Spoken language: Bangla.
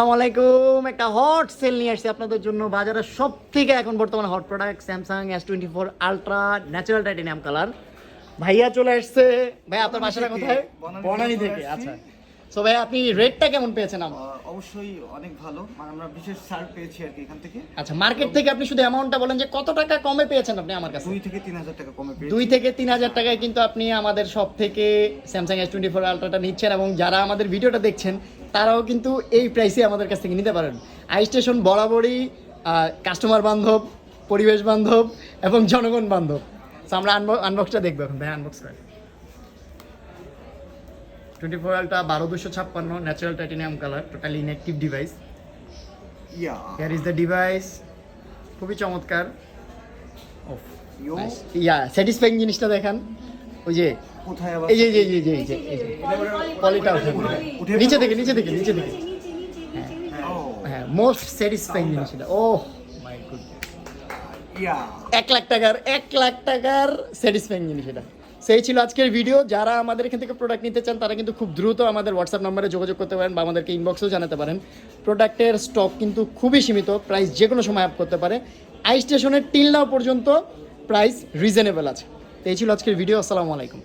আসসালামু আলাইকুম। একটা হট সেল নিয়ে আসছি আপনাদের জন্য। বাজারের সব থেকে এখন বর্তমানে hot product Samsung S24 ultra natural titanium colour. ভাইয়া চলে আসছে। ভাই আপনার বাসাটা কোথায়? বনানী থেকে। আচ্ছা, সো ভাই আপনি রেটটা কেমন পেয়েছেন? অবশ্যই অনেক ভালো, মানে আমরা বিশেষ ছাড় পেয়েছি আর কি এখান থেকে। আচ্ছা, মার্কেট থেকে আপনি শুধু অ্যামাউন্টটা বলেন যে কত টাকা কমে পেয়েছেন আপনি আমার কাছে? 2 থেকে 3,000 টাকা কমে পেয়েছি। 2 থেকে 3,000 টাকায় কিন্তু আপনি আমাদের সব থেকে স্যামসাং S24 আলট্রাটা নিচ্ছেন, এবং যারা আমাদের ভিডিওটা দেখছেন তারাও কিন্তু এই প্রাইসে আমাদের কাছ থেকে নিতে পারেন। আই স্টেশন বরাবরই কাস্টমার বান্ধব, পরিবেশ বান্ধব এবং জনগণ বান্ধব। সো আমরা আনবক্সটা দেখবো এখন। ভাই আনবক্স করেন। 24 ultra 12256 natural titanium colour, totally inactive device. Here is the device. খুবই চমৎকার। স্যাটিসফাইং জিনিসটা দেখান। ওই যে কোথায় আবার এই যে পলিটা নিচে থেকে হ্যাঁ, মোস্ট স্যাটিসফাইং জিনিস এটা। ও মাই গুড, 1 লাখ টাকার স্যাটিসফাইং জিনিস এটা। সেই ছিল আজকের ভিডিও। যারা আমাদের এখান থেকে প্রোডাক্ট নিতে চান তারা কিন্তু খুব দ্রুত আমাদের হোয়াটসঅ্যাপ নাম্বারে যোগাযোগ করতে পারেন বা আমাদেরকে ইনবক্সেও জানাতে পারেন। প্রোডাক্টের স্টক কিন্তু খুবই সীমিত, প্রাইস যে কোনো সময় আপ করতে পারে। আই স্টেশনের টিল নাও পর্যন্ত প্রাইস রিজনেবল আছে। তো এই ছিল আজকের ভিডিও। আসসালামু আলাইকুম।